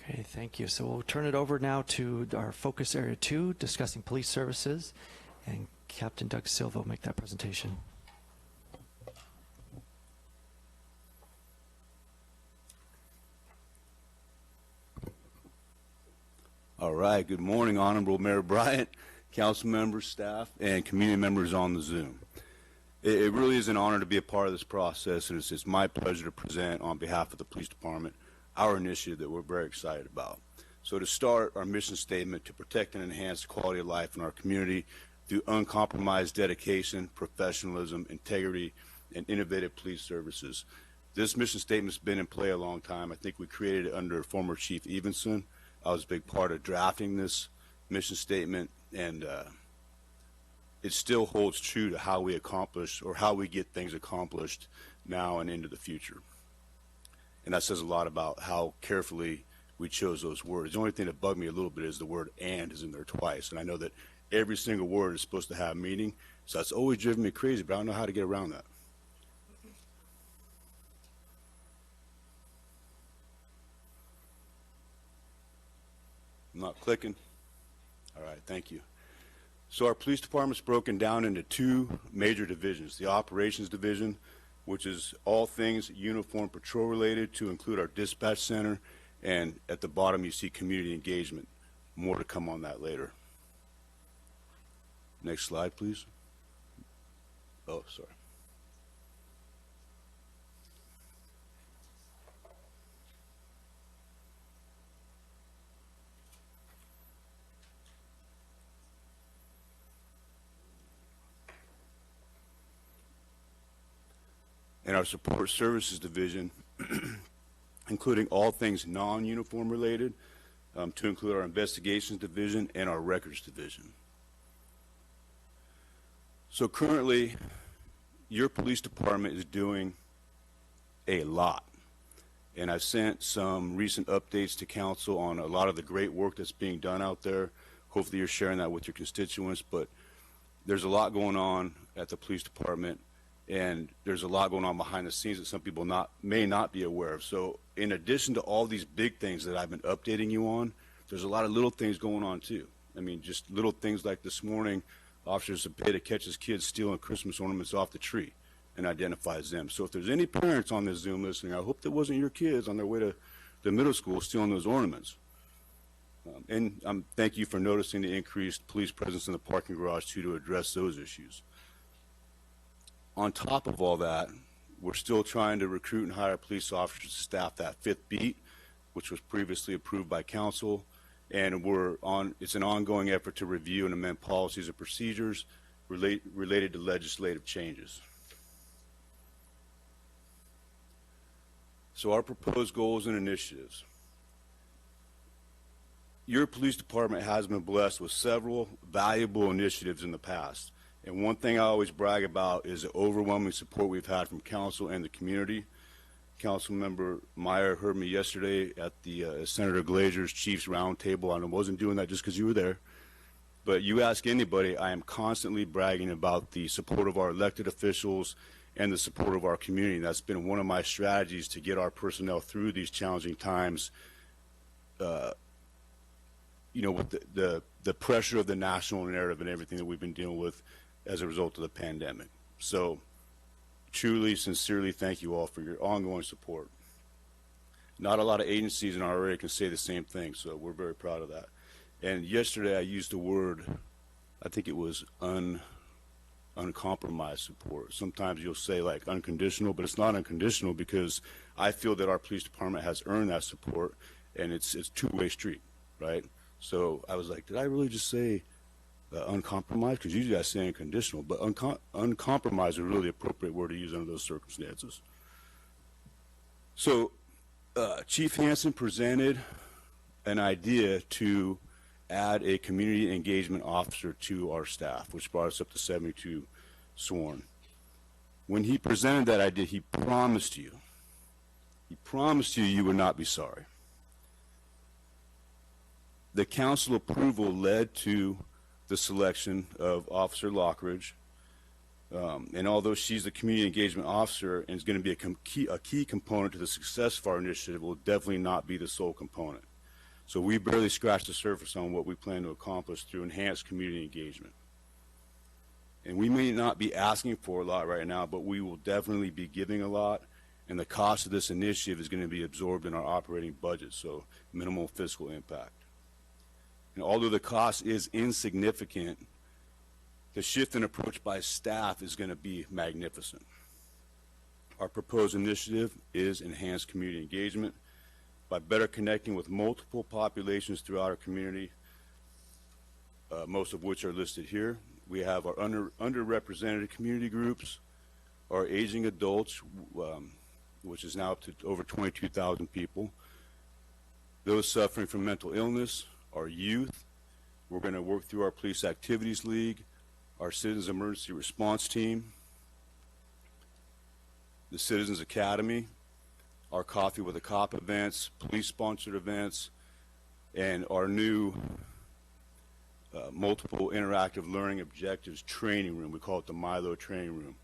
Okay, thank you. So we'll turn it over now to our focus area 2, discussing police services, and Captain Doug Silva will make that presentation. All right, good morning, Honorable Mayor Bryant, council members, staff, and community members on the Zoom. It really is an honor to be a part of this process, and it's my pleasure to present on behalf of the police department our initiative that we're very excited about. So to start, our mission statement: to protect and enhance the quality of life in our community through uncompromised dedication, professionalism, integrity, and innovative police services. This mission statement's been in play a long time. I think we created it under former Chief Evenson. I was a big part of drafting this mission statement, and it still holds true to how we accomplish, or how we get things accomplished now and into the future. And that says a lot about how carefully we chose those words. The only thing that bugged me a little bit is the word "and" is in there twice, and I know that every single word is supposed to have meaning, so that's always driven me crazy, but I don't know how to get around that. I'm not clicking. All right, thank you. So our police department's broken down into 2 major divisions: the operations division, which is all things uniform patrol related, to include our dispatch center, and at the bottom you see community engagement. More to come on that later. Next slide, please. Oh, sorry. And our support services division, including all things non-uniform related, to include our investigations division and our records division. So currently, your police department is doing a lot. And I've sent some recent updates to council on a lot of the great work that's being done out there. Hopefully you're sharing that with your constituents, but there's a lot going on at the police department, and there's a lot going on behind the scenes that some people may not be aware of. So in addition to all these big things that I've been updating you on, there's a lot of little things going on too. I mean, just little things like this morning, officers have paid to catch his kids stealing Christmas ornaments off the tree and identifies them. So if there's any parents on this Zoom listening, I hope that wasn't your kids on their way to the middle school stealing those ornaments. And thank you for noticing the increased police presence in the parking garage too, to address those issues. On top of all that, we're still trying to recruit and hire police officers to staff that 5th beat, which was previously approved by council, and it's an ongoing effort to review and amend policies and procedures related to legislative changes. So our proposed goals and initiatives. Your police department has been blessed with several valuable initiatives in the past. And one thing I always brag about is the overwhelming support we've had from council and the community. Councilmember Meyer heard me yesterday at the Senator Glazer's Chiefs Roundtable, and I wasn't doing that just because you were there. But you ask anybody, I am constantly bragging about the support of our elected officials and the support of our community. And that's been one of my strategies to get our personnel through these challenging times, you know, with the pressure of the national narrative and everything that we've been dealing with as a result of the pandemic. So truly, sincerely, thank you all for your ongoing support. Not a lot of agencies in our area can say the same thing, so we're very proud of that. And yesterday I used the word, I think it was uncompromised support. Sometimes you'll say like unconditional, but it's not unconditional, because I feel that our police department has earned that support, and it's two-way street, right? So I was like, did I really just say uncompromised? Because usually I say unconditional, but uncompromised is really the appropriate word to use under those circumstances. So Chief Hansen presented an idea to add a community engagement officer to our staff, which brought us up to 72 sworn. When he presented that idea, he promised you you would not be sorry. The council approval led to the selection of Officer Lockridge, and although she's the community engagement officer and is going to be a key component to the success of our initiative, will definitely not be the sole component. So we barely scratched the surface on what we plan to accomplish through enhanced community engagement. And we may not be asking for a lot right now, but we will definitely be giving a lot, and the cost of this initiative is going to be absorbed in our operating budget, so minimal fiscal impact. And although the cost is insignificant, the shift in approach by staff is going to be magnificent. Our proposed initiative is enhanced community engagement by better connecting with multiple populations throughout our community, most of which are listed here. We have our underrepresented community groups, our aging adults, which is now up to over 22,000 people, those suffering from mental illness, our youth. We're going to work through our Police Activities League, our Citizens Emergency Response Team, the Citizens Academy, our Coffee with a Cop events, police-sponsored events, and our new multiple interactive learning objectives training room. We call it the Milo Training Room.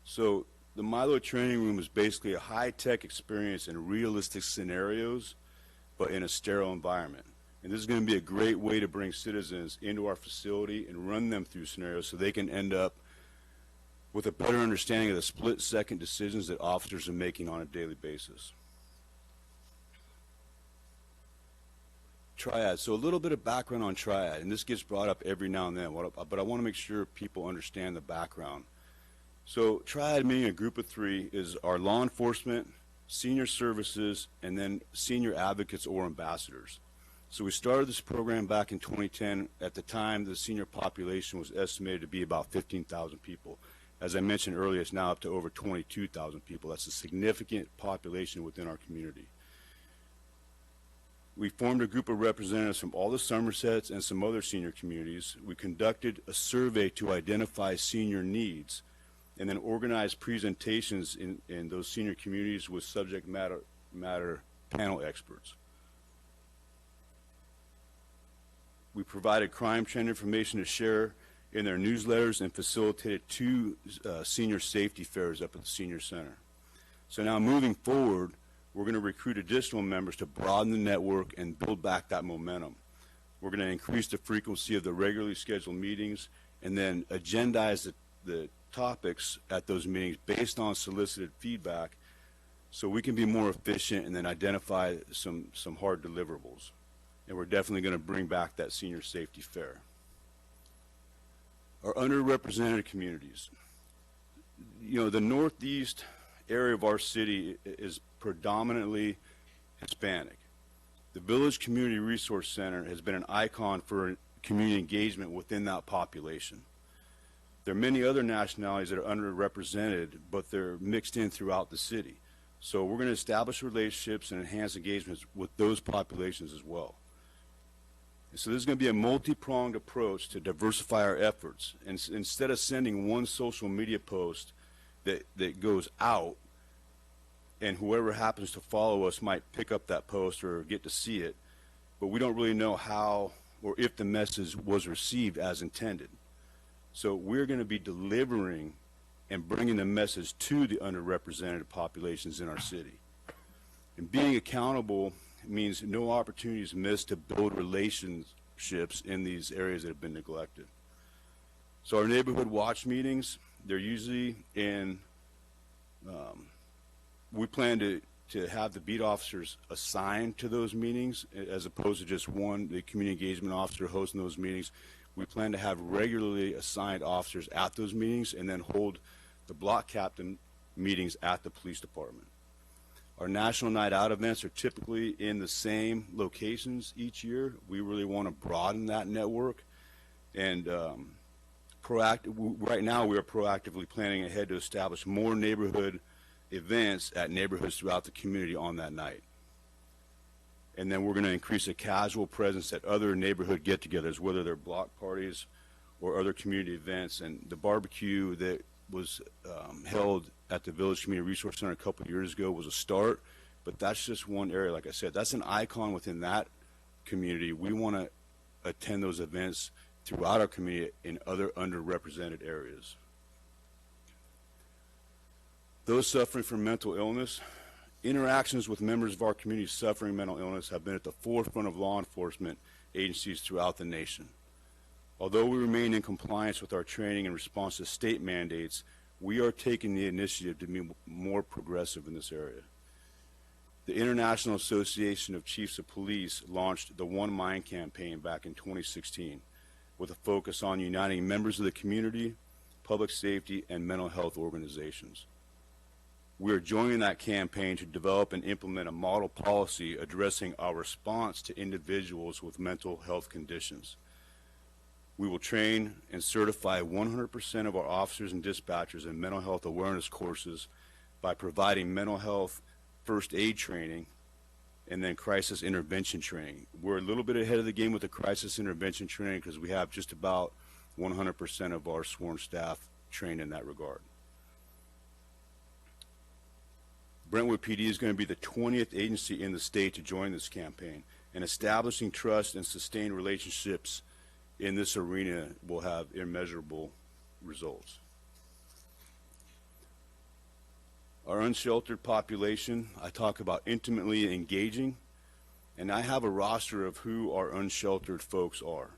So the Milo Training Room is basically a high-tech experience in realistic scenarios, but in a sterile environment. And this is going to be a great way to bring citizens into our facility and run them through scenarios so they can end up with a better understanding of the split-second decisions that officers are making on a daily basis. TRIAD. So a little bit of background on TRIAD, and this gets brought up every now and then, but I want to make sure people understand the background. So TRIAD, meaning a group of three, is our law enforcement, senior services, and then senior advocates or ambassadors. So we started this program back in 2010. At the time, the senior population was estimated to be about 15,000 people. As I mentioned earlier, it's now up to over 22,000 people. That's a significant population within our community. We formed a group of representatives from all the Somersets and some other senior communities. We conducted a survey to identify senior needs and then organized presentations in those senior communities with subject matter panel experts. We provided crime trend information to share in their newsletters and facilitated 2 senior safety fairs up at the senior center. So now moving forward, we're going to recruit additional members to broaden the network and build back that momentum. We're going to increase the frequency of the regularly scheduled meetings and then agendize the topics at those meetings based on solicited feedback so we can be more efficient and then identify some hard deliverables. And we're definitely going to bring back that senior safety fair. Our underrepresented communities. You know, the northeast area of our city is predominantly Hispanic. The Village Community Resource Center has been an icon for community engagement within that population. There are many other nationalities that are underrepresented, but they're mixed in throughout the city. So we're going to establish relationships and enhance engagements with those populations as well. And so this is going to be a multi-pronged approach to diversify our efforts. And instead of sending one social media post that goes out, and whoever happens to follow us might pick up that post or get to see it, but we don't really know how or if the message was received as intended. So we're going to be delivering and bringing the message to the underrepresented populations in our city. And being accountable means no opportunities missed to build relationships in these areas that have been neglected. So our neighborhood watch meetings, they're usually in we plan to have the beat officers assigned to those meetings as opposed to just the community engagement officer hosting those meetings. We plan to have regularly assigned officers at those meetings and then hold the block captain meetings at the police department. Our National Night Out events are typically in the same locations each year. We really want to broaden that network. And right now we are proactively planning ahead to establish more neighborhood events at neighborhoods throughout the community on that night. And then we're going to increase a casual presence at other neighborhood get-togethers, whether they're block parties or other community events. And the barbecue that was held at the Village Community Resource Center a couple of years ago was a start, but that's just one area. Like I said, that's an icon within that community. We want to attend those events throughout our community in other underrepresented areas. Those suffering from mental illness, interactions with members of our community suffering mental illness have been at the forefront of law enforcement agencies throughout the nation. Although we remain in compliance with our training in response to state mandates, we are taking the initiative to be more progressive in this area. The International Association of Chiefs of Police launched the One Mind campaign back in 2016 with a focus on uniting members of the community, public safety, and mental health organizations. We are joining that campaign to develop and implement a model policy addressing our response to individuals with mental health conditions. We will train and certify 100% of our officers and dispatchers in mental health awareness courses by providing mental health first aid training and then crisis intervention training. We're a little bit ahead of the game with the crisis intervention training because we have just about 100% of our sworn staff trained in that regard. Brentwood PD is going to be the 20th agency in the state to join this campaign, and establishing trust and sustained relationships in this arena will have immeasurable results. Our unsheltered population, I talk about intimately engaging, and I have a roster of who our unsheltered folks are.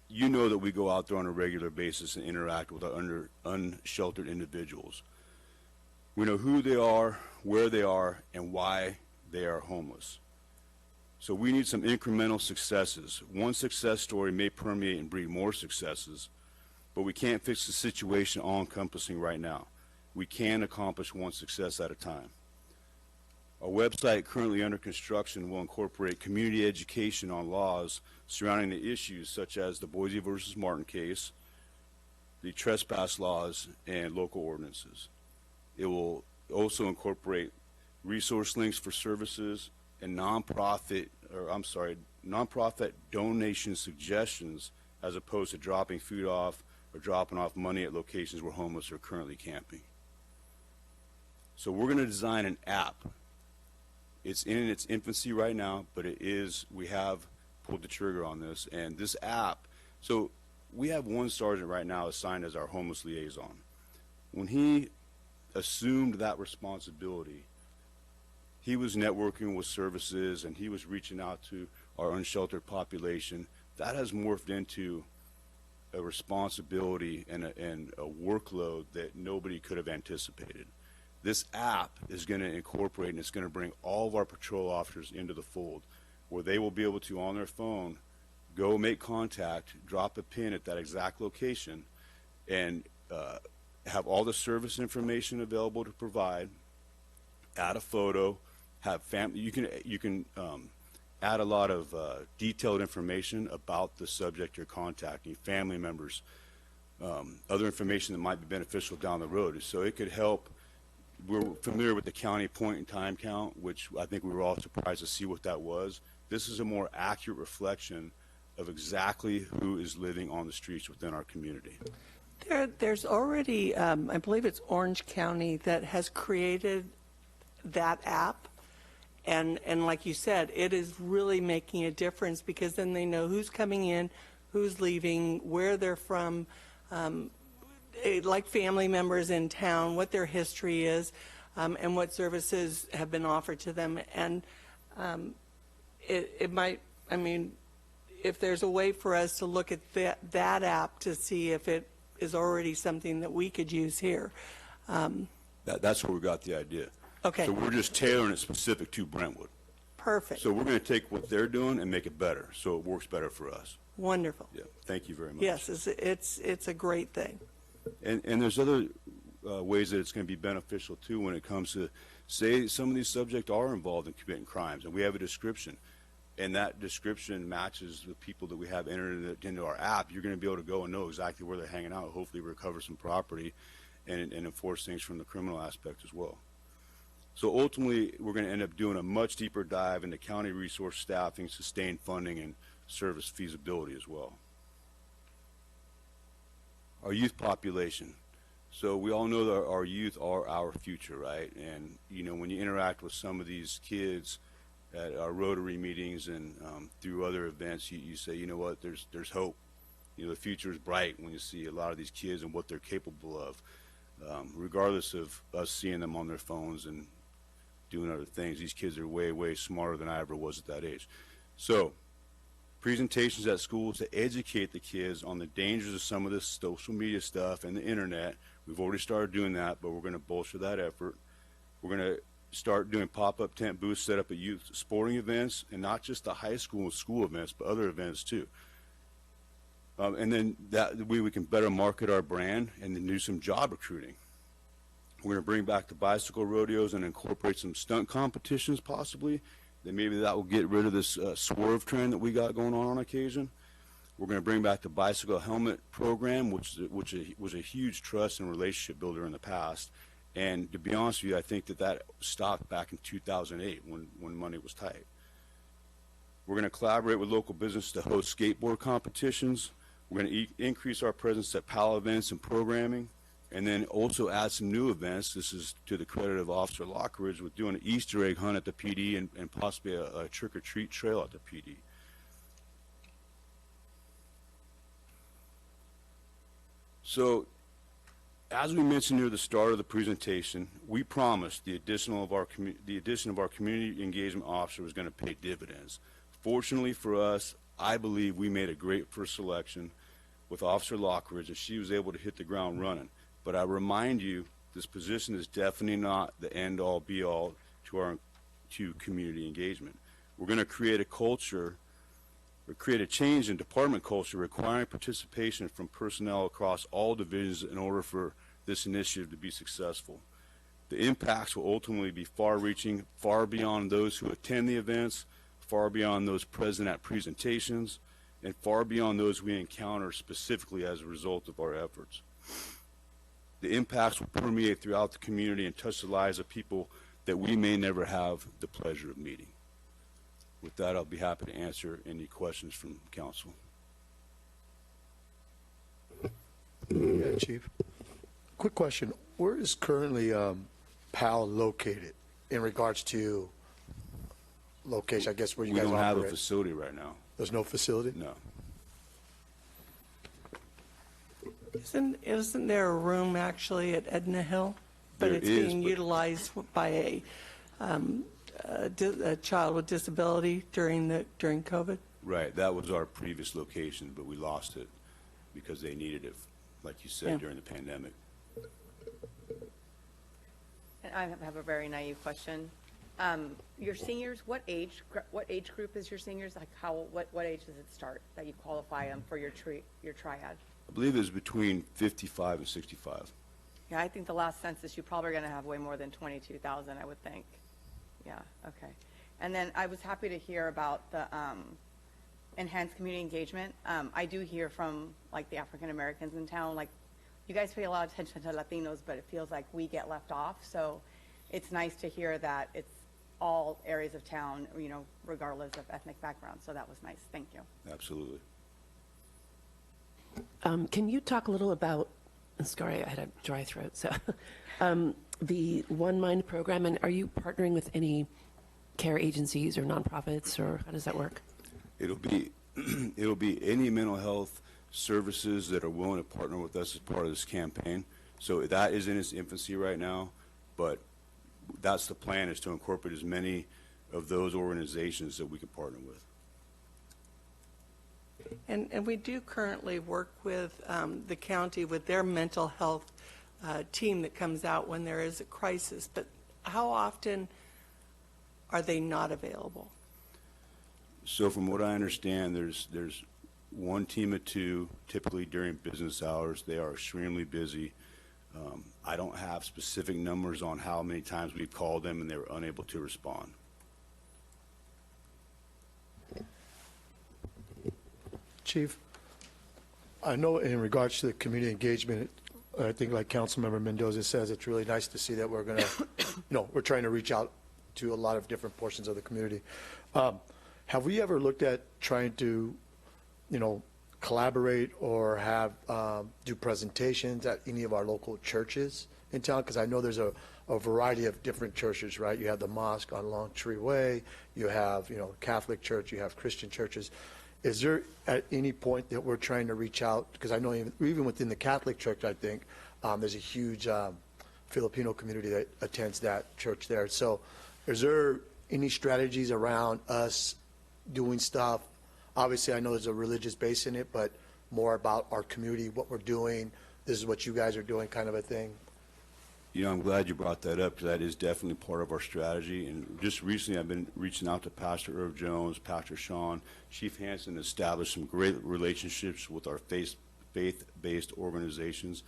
You know that we go out there on a regular basis and interact with our unsheltered individuals. We know who they are, where they are, and why they are homeless. So we need some incremental successes. One success story may permeate and breed more successes, but we can't fix the situation all-encompassing right now. We can accomplish one success at a time. Our website currently under construction will incorporate community education on laws surrounding the issues such as the Boise versus Martin case, the trespass laws, and local ordinances. It will also incorporate resource links for services and nonprofit donation suggestions as opposed to dropping food off or dropping off money at locations where homeless are currently camping. So we're going to design an app. It's in its infancy right now, but we have pulled the trigger on this. And this app, so we have one sergeant right now assigned as our homeless liaison. When he assumed that responsibility, he was networking with services and he was reaching out to our unsheltered population. That has morphed into a responsibility and a workload that nobody could have anticipated. This app is going to incorporate and it's going to bring all of our patrol officers into the fold where they will be able to, on their phone, go make contact, drop a pin at that exact location, and have all the service information available to provide, add a photo, have family. You can add a lot of detailed information about the subject you're contacting, family members, other information that might be beneficial down the road. So it could help. We're familiar with the county point in time count, which I think we were all surprised to see what that was. This is a more accurate reflection of exactly who is living on the streets within our community. There's already, I believe it's Orange County that has created that app. And like you said, it is really making a difference because then they know who's coming in, who's leaving, where they're from, like family members in town, what their history is, and what services have been offered to them. And it might, I mean, if there's a way for us to look at that app to see if it is already something that we could use here. That's where we got the idea. Okay. So we're just tailoring it specific to Brentwood. Perfect. So we're going to take what they're doing and make it better, so it works better for us. Wonderful. Yeah. Thank you very much. Yes, it's a great thing. And there's other ways that it's going to be beneficial too when it comes to, say, some of these subjects are involved in committing crimes, and we have a description, and that description matches the people that we have entered into our app. You're going to be able to go and know exactly where they're hanging out, hopefully recover some property, and enforce things from the criminal aspect as well. So ultimately, we're going to end up doing a much deeper dive into county resource staffing, sustained funding, and service feasibility as well. Our youth population. So we all know that our youth are our future, right? And, you know, when you interact with some of these kids at our Rotary meetings and through other events, you say, you know what, there's hope. You know, the future is bright when you see a lot of these kids and what they're capable of. regardless of us seeing them on their phones and doing other things. These kids are way, way smarter than I ever was at that age. So, presentations at schools to educate the kids on the dangers of some of this social media stuff and the internet. We've already started doing that, but we're going to bolster that effort. We're going to start doing pop-up tent booths set up at youth sporting events, and not just the high school and school events, but other events too. And then that way we can better market our brand and then do some job recruiting. We're going to bring back the bicycle rodeos and incorporate some stunt competitions possibly. Then maybe that will get rid of this swerve trend that we got going on occasion. We're going to bring back the bicycle helmet program, which was a huge trust and relationship builder in the past. And to be honest with you, I think that stopped back in 2008 when money was tight. We're going to collaborate with local business to host skateboard competitions. We're going to increase our presence at PAL events and programming, and then also add some new events. This is to the credit of Officer Lockridge with doing an Easter egg hunt at the PD and possibly a trick-or-treat trail at the PD. So, as we mentioned near the start of the presentation, we promised the addition of our community engagement officer was going to pay dividends. Fortunately for us, I believe we made a great first selection with Officer Lockridge, and she was able to hit the ground running. But I remind you, this position is definitely not the end-all, be-all to community engagement. We're going to create a culture, or create a change in department culture requiring participation from personnel across all divisions in order for this initiative to be successful. The impacts will ultimately be far-reaching, far beyond those who attend the events, far beyond those present at presentations, and far beyond those we encounter specifically as a result of our efforts. The impacts will permeate throughout the community and touch the lives of people that we may never have the pleasure of meeting. With that, I'll be happy to answer any questions from council. Yeah, Chief. Quick question. Where is currently PAL located in regards to location, I guess, where you We guys don't have a operate? facility right now. There's no facility? No. Isn't there a room actually at Edna Hill? But There it's is, being but- utilized by a child with disability during COVID? Right, that was our previous location, but we lost it because they needed it, like you said, Yeah. during the pandemic. And I have a very naive question. Your seniors, what age group is your seniors? Like what age does it start that you qualify for your TRIAD? I believe it was between 55 and 65. Yeah, I think the last census, you're probably going to have way more than 22,000, I would think. Yeah, okay. And then I was happy to hear about the enhanced community engagement. I do hear from like the African Americans in town, like you guys pay a lot of attention to Latinos, but it feels like we get left off. So it's nice to hear that it's all areas of town, you know, regardless of ethnic background. So that was nice. Thank you. Absolutely. Can you talk a little about, sorry, I had a dry throat, so the One Mind program, and are you partnering with any care agencies or nonprofits, or how does that work? It'll be any mental health services that are willing to partner with us as part of this campaign. So that is in its infancy right now, but that's the plan, is to incorporate as many of those organizations that we can partner with. And we do currently work with the county with their mental health team that comes out when there is a crisis. But how often are they not available? So from what I understand, there's one team of two, typically during business hours. They are extremely busy. I don't have specific numbers on how many times we've called them and they were unable to respond. Chief, I know in regards to the community engagement, I think like Councilmember Mendoza says, it's really nice to see that we're going to, we're trying to reach out to a lot of different portions of the community. Have we ever looked at trying to, collaborate or have, do presentations at any of our local churches in town? Because I know there's a variety of different churches, right? You have the mosque on Longtree Way, you have, Catholic church, you have Christian churches. Is there at any point that we're trying to reach out? Because I know even within the Catholic Church, I think, There's a huge Filipino community that attends that church there. So is there any strategies around us doing stuff? Obviously, I know there's a religious base in it, but more about our community, what we're doing, this is what you guys are doing kind of a thing? You know, I'm glad you brought that up, because that is definitely part of our strategy. And just recently, I've been reaching out to Pastor Irv Jones, Pastor Sean, Chief Hansen, established some great relationships with our faith-based organizations.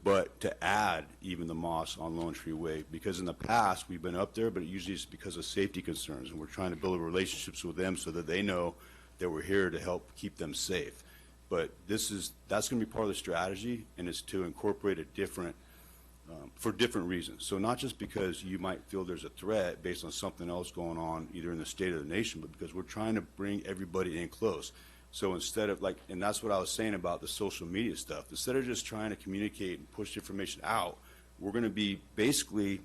But to add even the mosque on Lone Tree Way, because in the past, we've been up there, but usually it's because of safety concerns, and we're trying to build relationships with them so that they know that we're here to help keep them safe. But that's going to be part of the strategy, and it's to incorporate a different, for different reasons. So not just because you might feel there's a threat based on something else going on either in the state or the nation, but because we're trying to bring everybody in close. So instead of and that's what I was saying about the social media stuff, instead of just trying to communicate and push information out, we're going to be basically,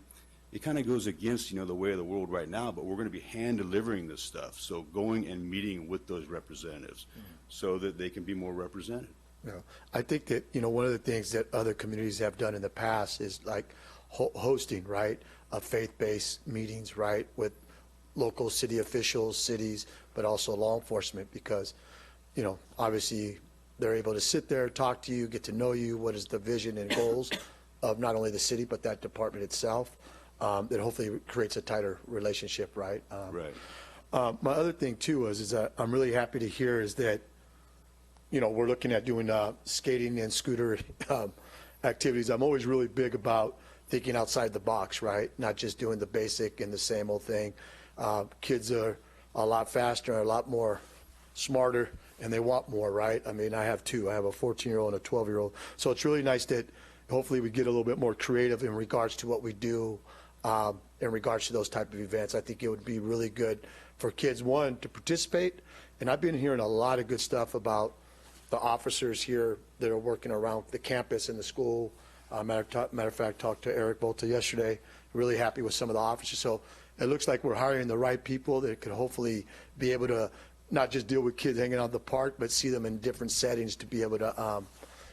it kind of goes against, you know, the way of the world right now, but we're going to be hand delivering this stuff. So going and meeting with those representatives so that they can be more represented. Yeah, I think that, you know, one of the things that other communities have done in the past is like hosting, right, faith-based meetings, right, with local city officials, cities, but also law enforcement, because, you know, obviously they're able to sit there, talk to you, get to know you, what is the vision and goals of not only the city, but that department itself, that hopefully creates a tighter relationship, right? Right. My other thing too is that I'm really happy to hear is that, you know, we're looking at doing skating and scooter activities. I'm always really big about thinking outside the box, right? Not just doing the basic and the same old thing. Kids are a lot faster, a lot more smarter, and they want more, right? I mean, I have two. I have a 14-year-old and a 12-year-old. So it's really nice that hopefully we get a little bit more creative in regards to what we do in regards to those type of events. I think it would be really good for kids, one, to participate. And I've been hearing a lot of good stuff about the officers here that are working around the campus and the school. Matter of fact, talked to Eric Volta yesterday. Really happy with some of the officers. So it looks like we're hiring the right people that could hopefully be able to not just deal with kids hanging out in the park, but see them in different settings to be able to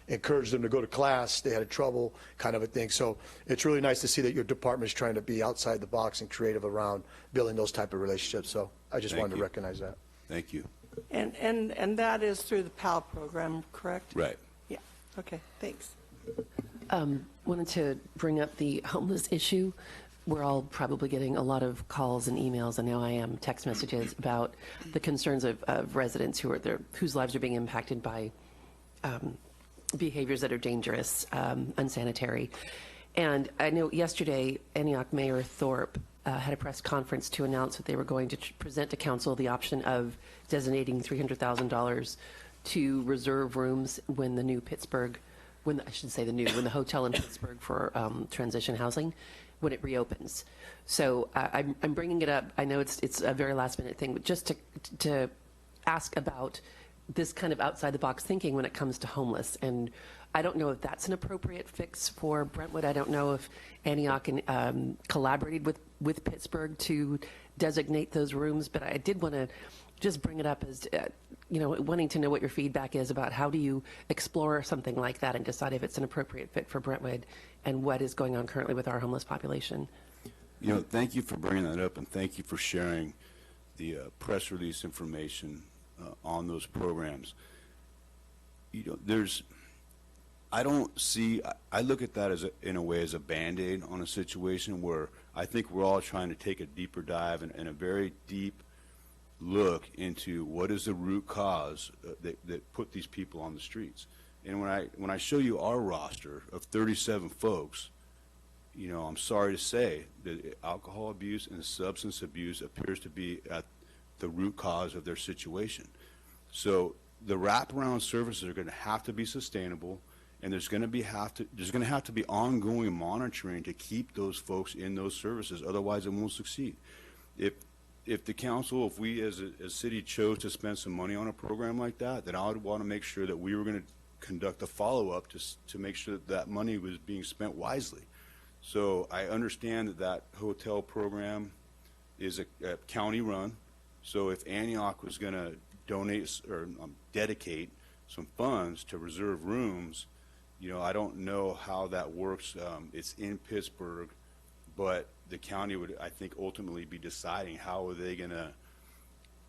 encourage them to go to class, stay out of trouble, kind of a thing. So it's really nice to see that your department is trying to be outside the box and creative around building those type of relationships. So I just Thank wanted to you. recognize that. Thank you. And that is through the PAL program, correct? Right. Yeah, okay, thanks. Wanted to bring up the homeless issue. We're all probably getting a lot of calls and emails, and now I am text messages about the concerns of residents who are there, whose lives are being impacted by behaviors that are dangerous, unsanitary. And I know yesterday, Antioch Mayor Thorpe had a press conference to announce that they were going to present to council the option of designating $300,000 to reserve rooms when the new Pittsburgh, when the hotel in Pittsburgh for transition housing, when it reopens. So I'm bringing it up. I know it's a very last minute thing, but just to ask about this kind of outside the box thinking when it comes to homeless. And I don't know if that's an appropriate fix for Brentwood. I don't know if Antioch collaborated with Pittsburgh to designate those rooms, but I did want to just bring it up as, wanting to know what your feedback is about how do you explore something like that and decide if it's an appropriate fit for Brentwood and what is going on currently with our homeless population. You know, thank you for bringing that up, and thank you for sharing the press release information on those programs. You know, I look at that in a way as a Band-Aid on a situation where I think we're all trying to take a deeper dive and a very deep look into what is the root cause that put these people on the streets. And when I show you our roster of 37 folks, you know, I'm sorry to say that alcohol abuse and substance abuse appears to be at the root cause of their situation. So the wraparound services are going to have to be sustainable, and there's going to have to be ongoing monitoring to keep those folks in those services. Otherwise, it won't succeed. If the council, if we as a city chose to spend some money on a program like that, then I would want to make sure that we were going to conduct a follow-up to make sure that money was being spent wisely. So I understand that hotel program is a county run. So if Antioch was going to donate or dedicate some funds to reserve rooms, I don't know how that works. It's in Pittsburgh, but the county would, I think, ultimately be deciding how are they going to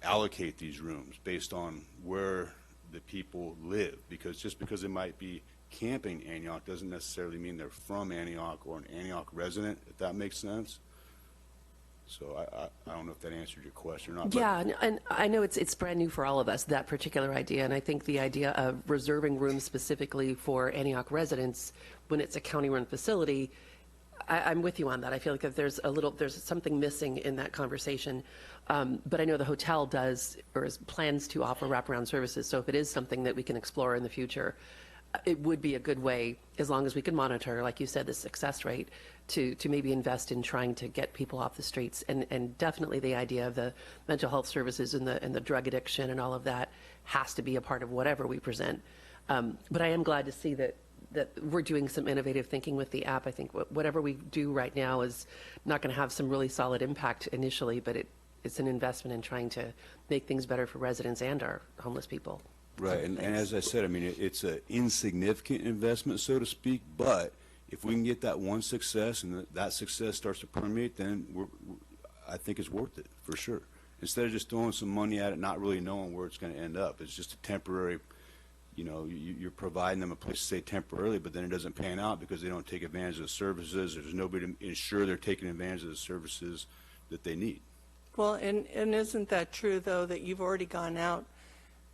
allocate these rooms based on where the people live, because just because they might be camping in Antioch doesn't necessarily mean they're from Antioch or an Antioch resident, if that makes sense. So I don't know if that answered your question or not. Yeah, and I know it's brand new for all of us, that particular idea, and I think the idea of reserving rooms specifically for Antioch residents when it's a county-run facility, I'm with you on that. I feel like that there's something missing in that conversation. But I know the hotel does, or plans to offer wraparound services, so if it is something that we can explore in the future, it would be a good way, as long as we can monitor, like you said, the success rate, to maybe invest in trying to get people off the streets. And definitely the idea of the mental health services and the drug addiction and all of that has to be a part of whatever we present. But I am glad to see that we're doing some innovative thinking with the app. I think whatever we do right now is not going to have some really solid impact initially, but it's an investment in trying to make things better for residents and our homeless people. Right, and as I said, I mean, it's an insignificant investment, so to speak, but if we can get that one success and that success starts to permeate, then I think it's worth it, for sure. Instead of just throwing some money at it, not really knowing where it's going to end up. It's just a temporary, you're providing them a place to stay temporarily, but then it doesn't pan out because they don't take advantage of the services. There's nobody to ensure they're taking advantage of the services that they need. Well, and isn't that true, though, that you've already gone out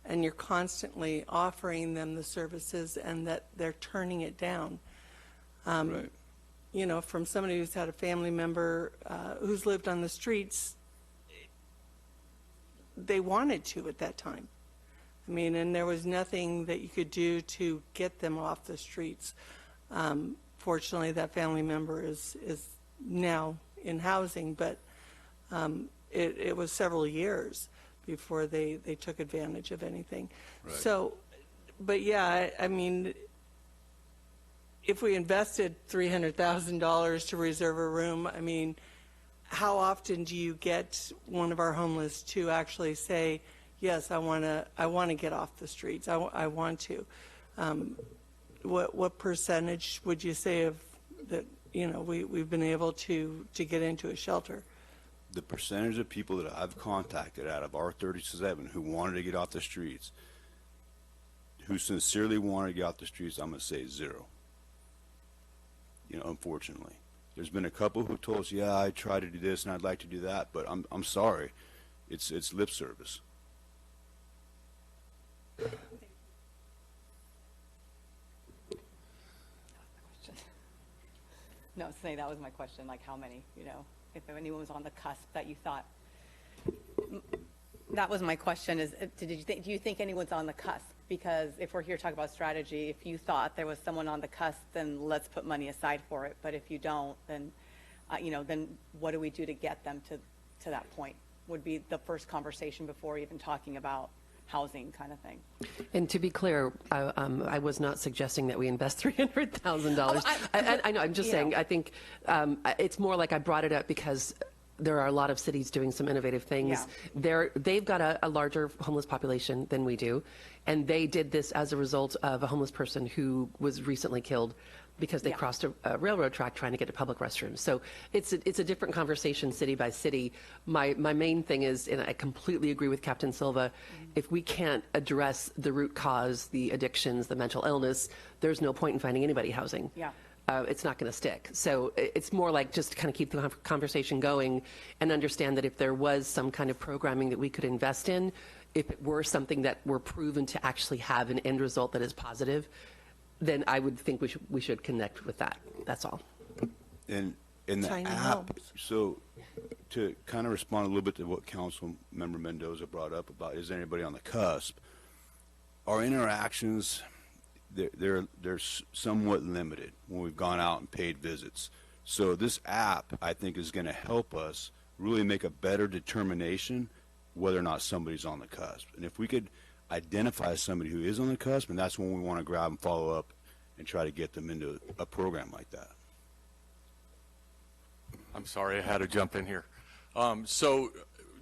and you're constantly offering them the services and that they're turning it down? Right. From somebody who's had a family member who's lived on the streets, they wanted to at that time. I mean, and there was nothing that you could do to get them off the streets. Fortunately, that family member is now in housing, but it was several years before they took advantage of anything. Right. So, but yeah, I mean, if we invested $300,000 to reserve a room, I mean, how often do you get one of our homeless to actually say, yes, I want to get off the streets. I want to. What percentage would you say of that? We've been able to get into a shelter. The percentage of people that I've contacted out of our 37 who wanted to get off the streets, who sincerely wanted to get off the streets, I'm going to say zero. Unfortunately. There's been a couple who told us, yeah, I try to do this and I'd like to do that, but I'm sorry. It's lip service. No, say that was my question, like how many, if anyone was on the cusp that you thought. That was my question, is do you think anyone's on the cusp? Because if we're here talking about strategy, if you thought there was someone on the cusp, then let's put money aside for it. But if you don't, then, then what do we do to get them to that point? Would be the first conversation before even talking about housing kind of thing. And to be clear, I was not suggesting that we invest $300,000. I know, I'm just saying, I think it's more like I brought it up because there are a lot of cities doing some innovative things. Yeah. They've got a larger homeless population than we do, and they did this as a result of a homeless person who was recently killed because they crossed a railroad track trying to get to public restrooms. So it's a different conversation city by city. My main thing is, and I completely agree with Captain Silva, if we can't address the root cause, the addictions, the mental illness, there's no point in finding anybody housing. Yeah. It's not going to stick. So it's more like just to kind of keep the conversation going and understand that if there was some kind of programming that we could invest in, if it were something that were proven to actually have an end result that is positive, then I would think we should connect with that. That's all. And in the Tiny app, homes. so to kind of respond a little bit to what Council Member Mendoza brought up about, is there anybody on the cusp? Our interactions, they're somewhat limited when we've gone out and paid visits. So this app, I think, is going to help us really make a better determination whether or not somebody's on the cusp. And if we could identify somebody who is on the cusp, and that's when we want to grab and follow up and try to get them into a program like that. I'm sorry, I had to jump in here. So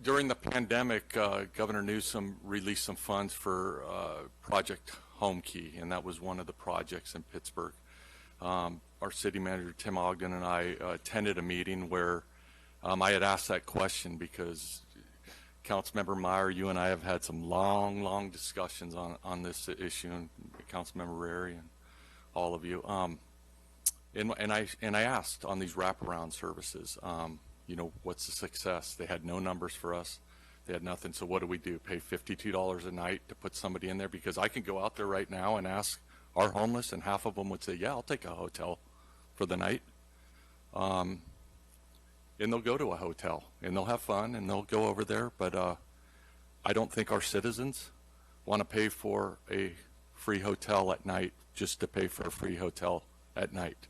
during the pandemic, Governor Newsom released some funds for Project home key, and that was one of the projects in Pittsburgh. Our city manager, Tim Ogden, and I attended a meeting where I had asked that question because Councilmember Meyer, you and I have had some long discussions on this issue, and Councilmember Rary and all of you. And I asked on these wraparound services, what's the success? They had no numbers for us. They had nothing. So what do we do? Pay $52 a night to put somebody in there? Because I can go out there right now and ask our homeless, and half of them would say, yeah, I'll take a hotel for the night. And they'll go to a hotel, and they'll have fun, and they'll go over there. But I don't think our citizens want to pay for a free hotel at night just to pay for a free hotel at night.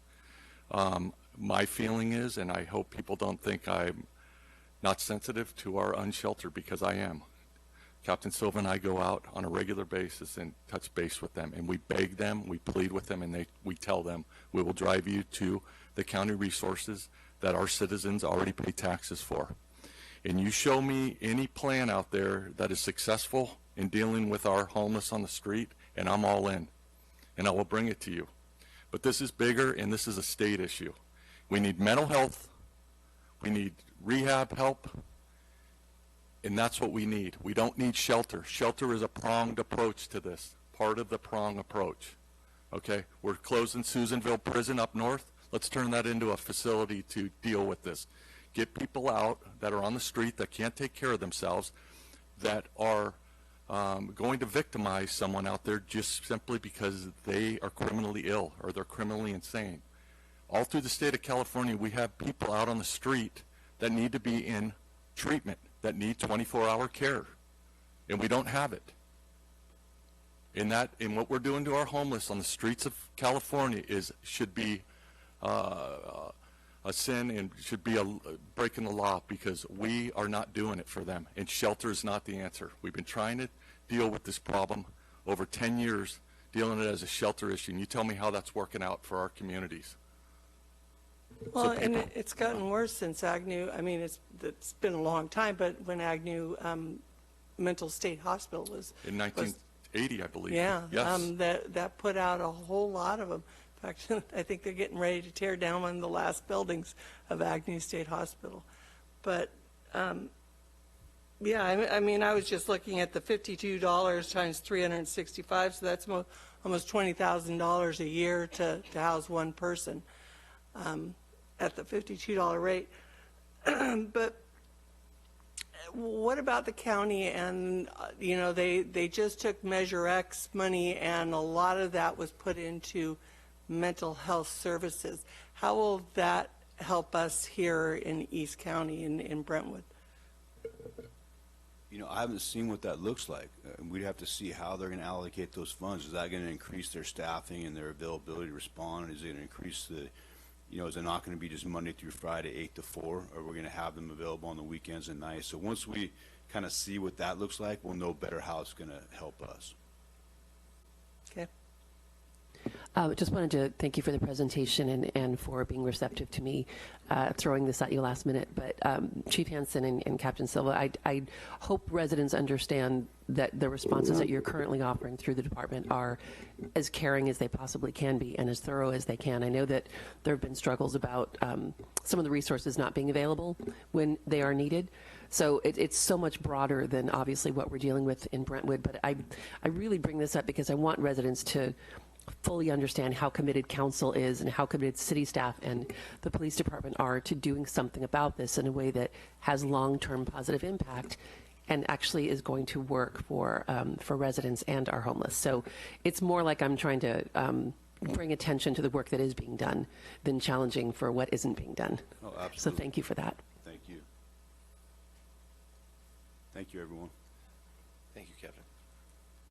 My feeling is, and I hope people don't think I'm not sensitive to our Unsheltered, because I am. Captain Silva and I go out on a regular basis and touch base with them, and we beg them, we plead with them, and we tell them, we will drive you to the county resources that our citizens already pay taxes for. And you show me any plan out there that is successful in dealing with our homeless on the street, and I'm all in, and I will bring it to you. But this is bigger, and this is a state issue. We need mental health, we need rehab help, and that's what we need. We don't need shelter. Shelter is a pronged approach to this, part of the prong approach. Okay, we're closing Susanville Prison up north. Let's turn that into a facility to deal with this. Get people out that are on the street that can't take care of themselves, that are going to victimize someone out there just simply because they are criminally ill or they're criminally insane. All through the state of California, we have people out on the street that need to be in treatment, that need 24-hour care, and we don't have it. And what we're doing to our homeless on the streets of California should be a sin and should be a breaking the law, because we are not doing it for them, and shelter is not the answer. We've been trying to deal with this problem over 10 years, dealing it as a shelter issue, and you tell me how that's working out for our communities. Well, and it's gotten worse since Agnew. I mean, it's been a long time, but when Agnew Mental State Hospital was in 1980, I believe. Yeah, yes. That put out a whole lot of them. In fact, I think they're getting ready to tear down one of the last buildings of Agnew State Hospital. But yeah, I mean, I was just looking at the $52 times 365, so that's almost $20,000 a year to house one person. At the $52 rate. But what about the county? And they just took Measure X money, and a lot of that was put into mental health services. How will that help us here in East County, in Brentwood? I haven't seen what that looks like. We'd have to see how they're going to allocate those funds. Is that going to increase their staffing and their availability to respond? Is it going to increase the is it not going to be just Monday through Friday, 8 to 4, or we're going to have them available on the weekends and nights? So once we kind of see what that looks like, we'll know better how it's going to help us. Okay. Just wanted to thank you for the presentation and for being receptive to me throwing this at you last minute. But Chief Hansen and Captain Silva, I hope residents understand that the responses that you're currently offering through the department are as caring as they possibly can be and as thorough as they can. I know that there have been struggles about some of the resources not being available when they are needed. So it's so much broader than obviously what we're dealing with in Brentwood. But I really bring this up because I want residents to fully understand how committed council is and how committed city staff and the police department are to doing something about this in a way that has long-term positive impact and actually is going to work for residents and our homeless. So it's more like I'm trying to bring attention to the work that is being done than challenging for what isn't being done. Oh, absolutely. So thank you for that. Thank you. Thank you, everyone. Thank you, Captain.